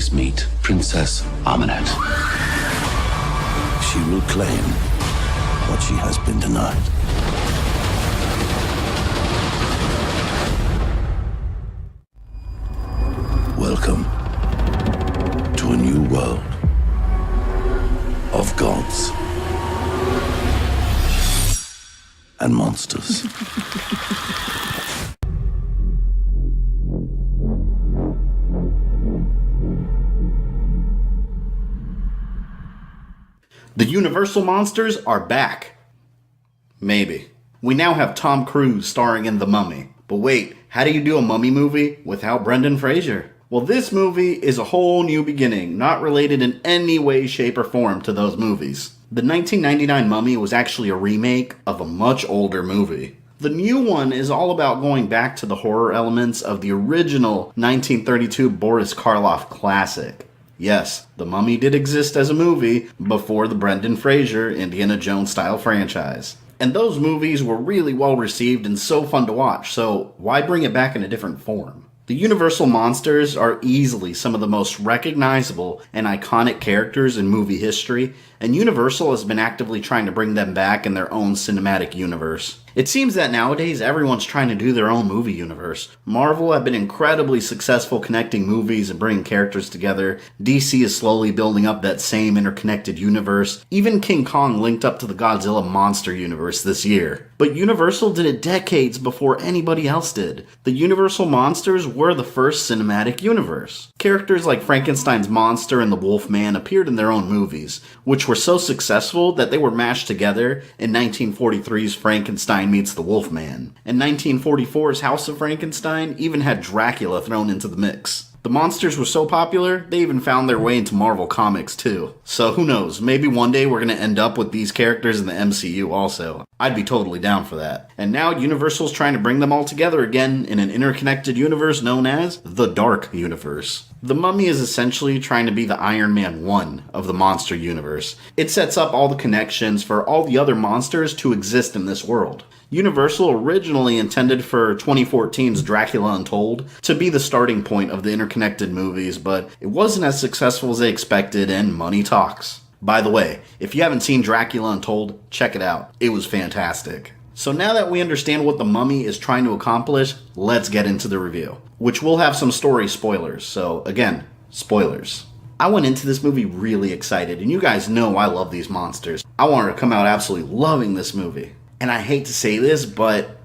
Please meet Princess Amunet. She will claim what she has been denied. Welcome to a new world of gods and monsters. The Universal monsters are back. Maybe. We now have Tom Cruise starring in The Mummy. But wait, how do you do a mummy movie without Brendan Fraser? Well, this movie is a whole new beginning, not related in any way, shape, or form to those movies. The 1999 Mummy was actually a remake of a much older movie. The new one is all about going back to the horror elements of the original 1932 Boris Karloff classic. Yes, The Mummy did exist as a movie before the Brendan Fraser Indiana Jones style franchise. And those movies were really well received and so fun to watch, so why bring it back in a different form? The Universal monsters are easily some of the most recognizable and iconic characters in movie history, and Universal has been actively trying to bring them back in their own cinematic universe. It seems that nowadays everyone's trying to do their own movie universe. Marvel have been incredibly successful connecting movies and bringing characters together. DC is slowly building up that same interconnected universe. Even King Kong linked up to the Godzilla monster universe this year. But Universal did it decades before anybody else did. The Universal monsters were the first cinematic universe. Characters like Frankenstein's monster and the Wolfman appeared in their own movies, which were so successful that they were mashed together in 1943's Frankenstein Meets the Wolfman. And 1944's House of Frankenstein even had Dracula thrown into the mix. The monsters were so popular, they even found their way into Marvel Comics too. So who knows, maybe one day we're going to end up with these characters in the MCU also. I'd be totally down for that. And now Universal's trying to bring them all together again in an interconnected universe known as the Dark Universe. The Mummy is essentially trying to be the Iron Man 1 of the monster universe. It sets up all the connections for all the other monsters to exist in this world. Universal originally intended for 2014's Dracula Untold to be the starting point of the interconnected movies, but it wasn't as successful as they expected, and money talks. By the way, if you haven't seen Dracula Untold, check it out. It was fantastic. So now that we understand what the Mummy is trying to accomplish, let's get into the review, which will have some story spoilers. So again, spoilers. I went into this movie really excited, and you guys know I love these monsters. I wanted to come out absolutely loving this movie. And I hate to say this, but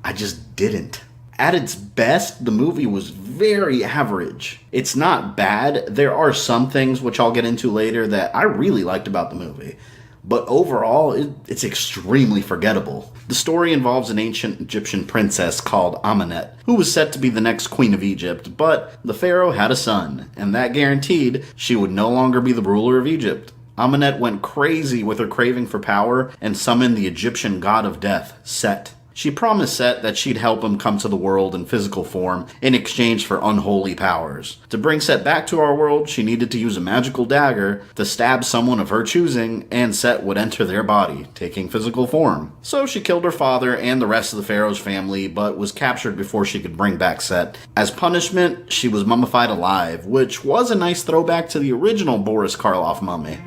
I just didn't. At its best, the movie was very average. It's not bad. There are some things, which I'll get into later, that I really liked about the movie. But overall, it's extremely forgettable. The story involves an ancient Egyptian princess called Amunet, who was set to be the next queen of Egypt, but the pharaoh had a son, and that guaranteed she would no longer be the ruler of Egypt. Amunet went crazy with her craving for power and summoned the Egyptian god of death, Set. She promised Set that she'd help him come to the world in physical form in exchange for unholy powers. To bring Set back to our world, she needed to use a magical dagger to stab someone of her choosing, and Set would enter their body, taking physical form. So she killed her father and the rest of the pharaoh's family, but was captured before she could bring back Set. As punishment, she was mummified alive, which was a nice throwback to the original Boris Karloff mummy.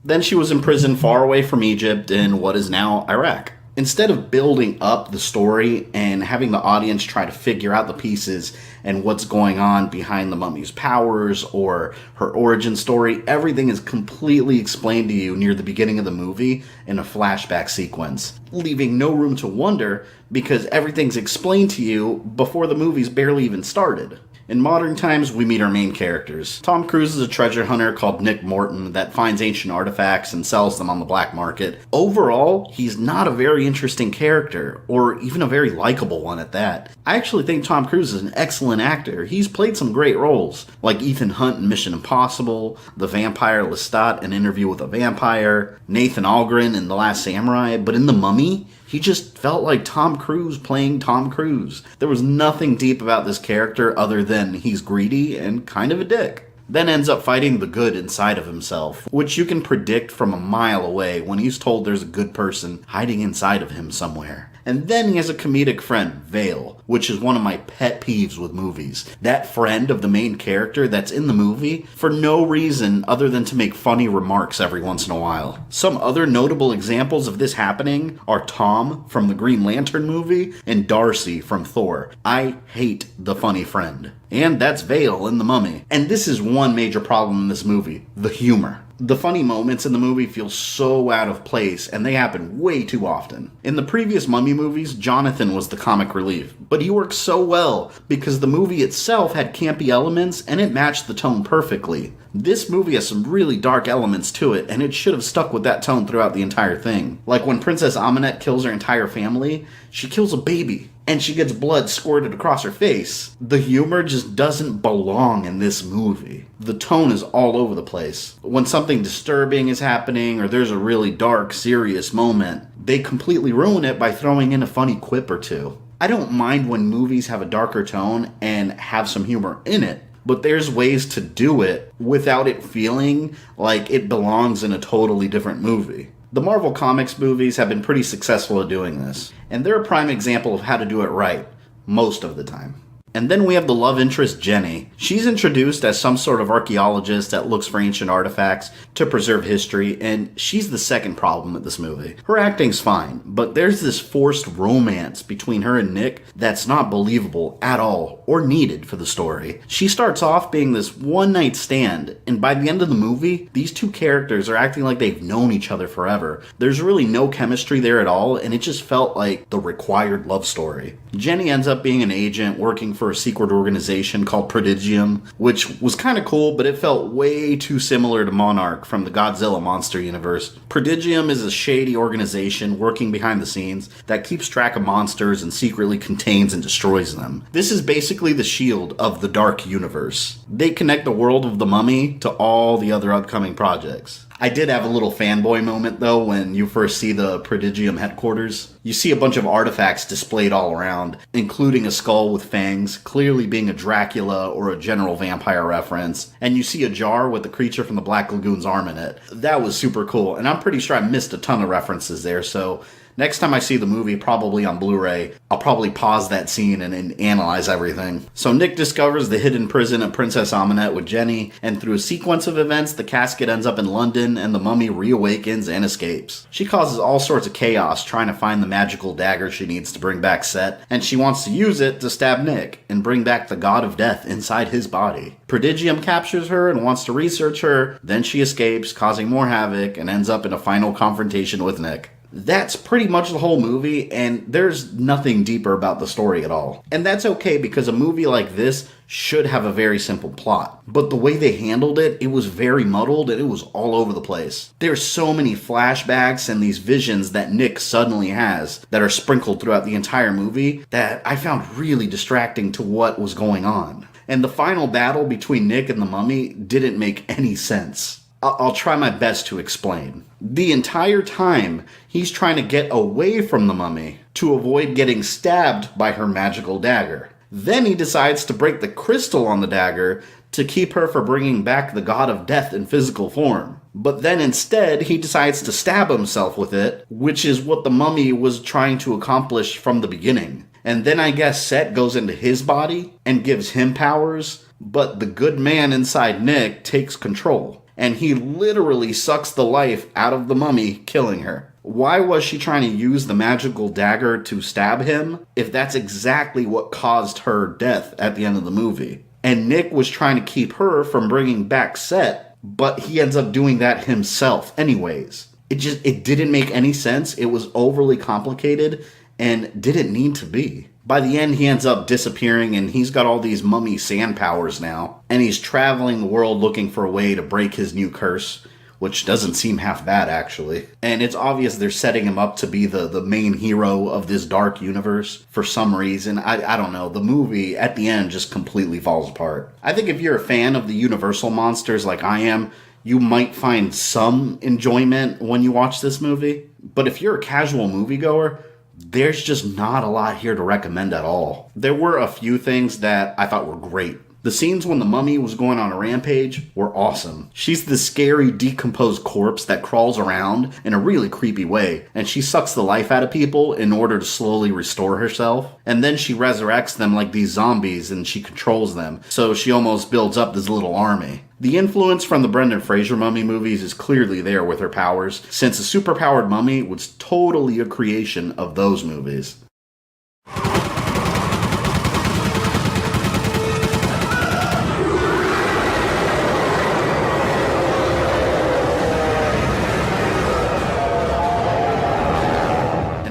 Then she was imprisoned far away from Egypt in what is now Iraq. Instead of building up the story and having the audience try to figure out the pieces and what's going on behind the mummy's powers or her origin story, everything is completely explained to you near the beginning of the movie in a flashback sequence, leaving no room to wonder because everything's explained to you before the movie's barely even started. In modern times, we meet our main characters. Tom Cruise is a treasure hunter called Nick Morton that finds ancient artifacts and sells them on the black market. Overall, he's not a very interesting character, or even a very likable one at that. I actually think Tom Cruise is an excellent actor. He's played some great roles, like Ethan Hunt in Mission Impossible, the vampire Lestat in Interview with a Vampire, Nathan Algren in The Last Samurai, but in The Mummy, he just felt like Tom Cruise playing Tom Cruise. There was nothing deep about this character other than he's greedy and kind of a dick. then ends up fighting the good inside of himself, which you can predict from a mile away when he's told there's a good person hiding inside of him somewhere. And then he has a comedic friend, Vale, which is one of my pet peeves with movies. That friend of the main character that's in the movie for no reason other than to make funny remarks every once in a while. Some other notable examples of this happening are Tom from the Green Lantern movie and Darcy from Thor. I hate the funny friend. And that's Vale in The Mummy. And this is one major problem in this movie, the humor. The funny moments in the movie feel so out of place, and they happen way too often. In the previous Mummy movies, Jonathan was the comic relief, but he worked so well because the movie itself had campy elements and it matched the tone perfectly. This movie has some really dark elements to it, and it should have stuck with that tone throughout the entire thing. Like when Princess Amenette kills her entire family, she kills a baby, and she gets blood squirted across her face. The humor just doesn't belong in this movie. The tone is all over the place. When something disturbing is happening, or there's a really dark, serious moment, they completely ruin it by throwing in a funny quip or two. I don't mind when movies have a darker tone and have some humor in it, but there's ways to do it without it feeling like it belongs in a totally different movie. The Marvel Comics movies have been pretty successful at doing this, and they're a prime example of how to do it right, most of the time. And then we have the love interest Jenny. She's introduced as some sort of archaeologist that looks for ancient artifacts to preserve history, and she's the second problem with this movie. Her acting's fine, but there's this forced romance between her and Nick that's not believable at all, or needed for the story. She starts off being this one-night stand, and by the end of the movie, these two characters are acting like they've known each other forever. There's really no chemistry there at all, and it just felt like the required love story. Jenny ends up being an agent working for a secret organization called Prodigium, which was kind of cool, but it felt way too similar to Monarch from the Godzilla monster universe. Prodigium is a shady organization working behind the scenes that keeps track of monsters and secretly contains and destroys them. This is basically the SHIELD of the Dark Universe. They connect the world of the Mummy to all the other upcoming projects. I did have a little fanboy moment, though, when you first see the Prodigium headquarters. You see a bunch of artifacts displayed all around, including a skull with fangs, clearly being a Dracula or a general vampire reference, and you see a jar with the creature from the Black Lagoon's arm in it. That was super cool, and I'm pretty sure I missed a ton of references there, so next time I see the movie, probably on Blu-ray, I'll probably pause that scene and analyze everything. So Nick discovers the hidden prison of Princess Amenette with Jenny, and through a sequence of events, the casket ends up in London, and the mummy reawakens and escapes. She causes all sorts of chaos trying to find the magical dagger she needs to bring back Set, and she wants to use it to stab Nick and bring back the god of death inside his body. Prodigium captures her and wants to research her, then she escapes, causing more havoc, and ends up in a final confrontation with Nick. That's pretty much the whole movie, and there's nothing deeper about the story at all. And that's okay, because a movie like this should have a very simple plot. But the way they handled it, it was very muddled and it was all over the place. There's so many flashbacks and these visions that Nick suddenly has that are sprinkled throughout the entire movie that I found really distracting to what was going on. And the final battle between Nick and the mummy didn't make any sense. I'll try my best to explain. The entire time, he's trying to get away from the mummy to avoid getting stabbed by her magical dagger. Then he decides to break the crystal on the dagger to keep her from bringing back the god of death in physical form. But then instead, he decides to stab himself with it, which is what the mummy was trying to accomplish from the beginning. And then I guess Set goes into his body and gives him powers, but the good man inside Nick takes control. And he literally sucks the life out of the mummy, killing her. Why was she trying to use the magical dagger to stab him if that's exactly what caused her death at the end of the movie? And Nick was trying to keep her from bringing back Set, but he ends up doing that himself anyways. It didn't make any sense. It was overly complicated and didn't need to be. By the end, he ends up disappearing, and he's got all these mummy sand powers now. And he's traveling the world looking for a way to break his new curse, which doesn't seem half bad, actually. And it's obvious they're setting him up to be the main hero of this dark universe for some reason. I don't know. The movie, at the end, just completely falls apart. I think if you're a fan of the Universal monsters like I am, you might find some enjoyment when you watch this movie. But if you're a casual moviegoer, there's just not a lot here to recommend at all. There were a few things that I thought were great. The scenes when the mummy was going on a rampage were awesome. She's the scary, decomposed corpse that crawls around in a really creepy way, and she sucks the life out of people in order to slowly restore herself. And then she resurrects them like these zombies and she controls them, so she almost builds up this little army. The influence from the Brendan Fraser mummy movies is clearly there with her powers, since a superpowered mummy was totally a creation of those movies.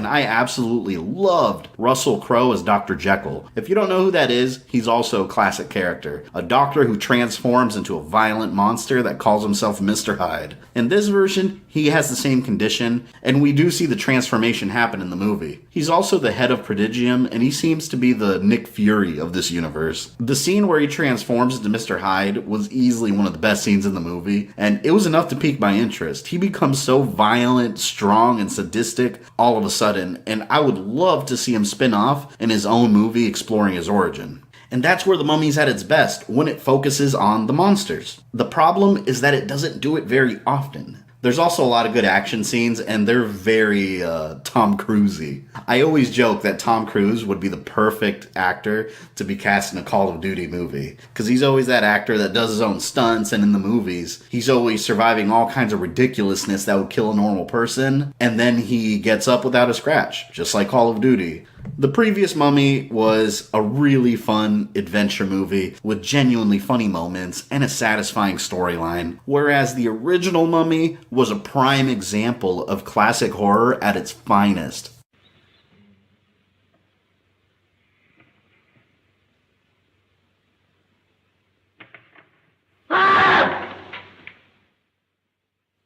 I absolutely loved Russell Crowe as Dr. Jekyll. If you don't know who that is, he's also a classic character. A doctor who transforms into a violent monster that calls himself Mr. Hyde. In this version, he has the same condition, and we do see the transformation happen in the movie. He's also the head of Prodigium, and he seems to be the Nick Fury of this universe. The scene where he transforms into Mr. Hyde was easily one of the best scenes in the movie, and it was enough to pique my interest. He becomes so violent, strong, and sadistic all of a sudden, and I would love to see him spin off in his own movie exploring his origin. And that's where The Mummy's at its best, when it focuses on the monsters. The problem is that it doesn't do it very often. There's also a lot of good action scenes, and they're very Tom Cruise-y. I always joke that Tom Cruise would be the perfect actor to be cast in a Call of Duty movie, because he's always that actor that does his own stunts, and in the movies, he's always surviving all kinds of ridiculousness that would kill a normal person, and then he gets up without a scratch, just like Call of Duty. The previous Mummy was a really fun adventure movie with genuinely funny moments and a satisfying storyline, whereas the original Mummy was a prime example of classic horror at its finest.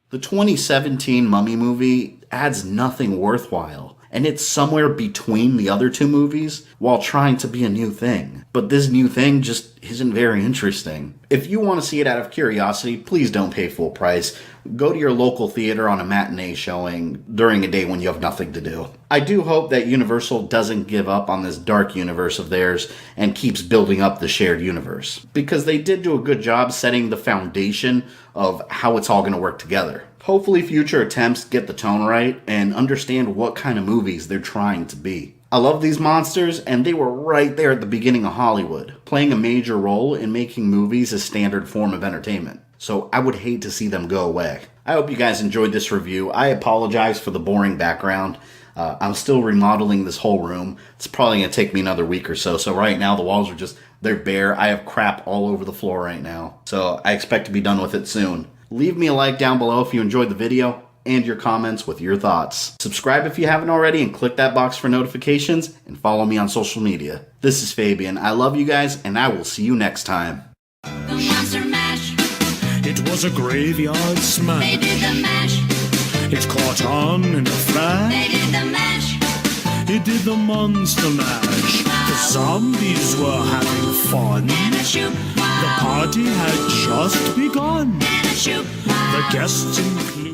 The 2017 Mummy movie adds nothing worthwhile, and it's somewhere between the other two movies while trying to be a new thing. But this new thing just isn't very interesting. If you want to see it out of curiosity, please don't pay full price. Go to your local theater on a matinee showing during a day when you have nothing to do. I do hope that Universal doesn't give up on this dark universe of theirs and keeps building up the shared universe, because they did do a good job setting the foundation of how it's all going to work together. Hopefully future attempts get the tone right and understand what kind of movies they're trying to be. I love these monsters, and they were right there at the beginning of Hollywood, playing a major role in making movies a standard form of entertainment. So I would hate to see them go away. I hope you guys enjoyed this review. I apologize for the boring background. I'm still remodeling this whole room. It's probably going to take me another week or so. So right now the walls are they're bare. I have crap all over the floor right now. So I expect to be done with it soon. Leave me a like down below if you enjoyed the video, and your comments with your thoughts. Subscribe if you haven't already, and click that box for notifications, and follow me on social media. This is Fabian. I love you guys, and I will see you next time. The Monster Mash. It was a graveyard smash. They did the mash. It caught on in a flash. They did the mash. It did the monster mash. The zombies were having fun. And a shoot. The party had just begun. And a shoot. The guests included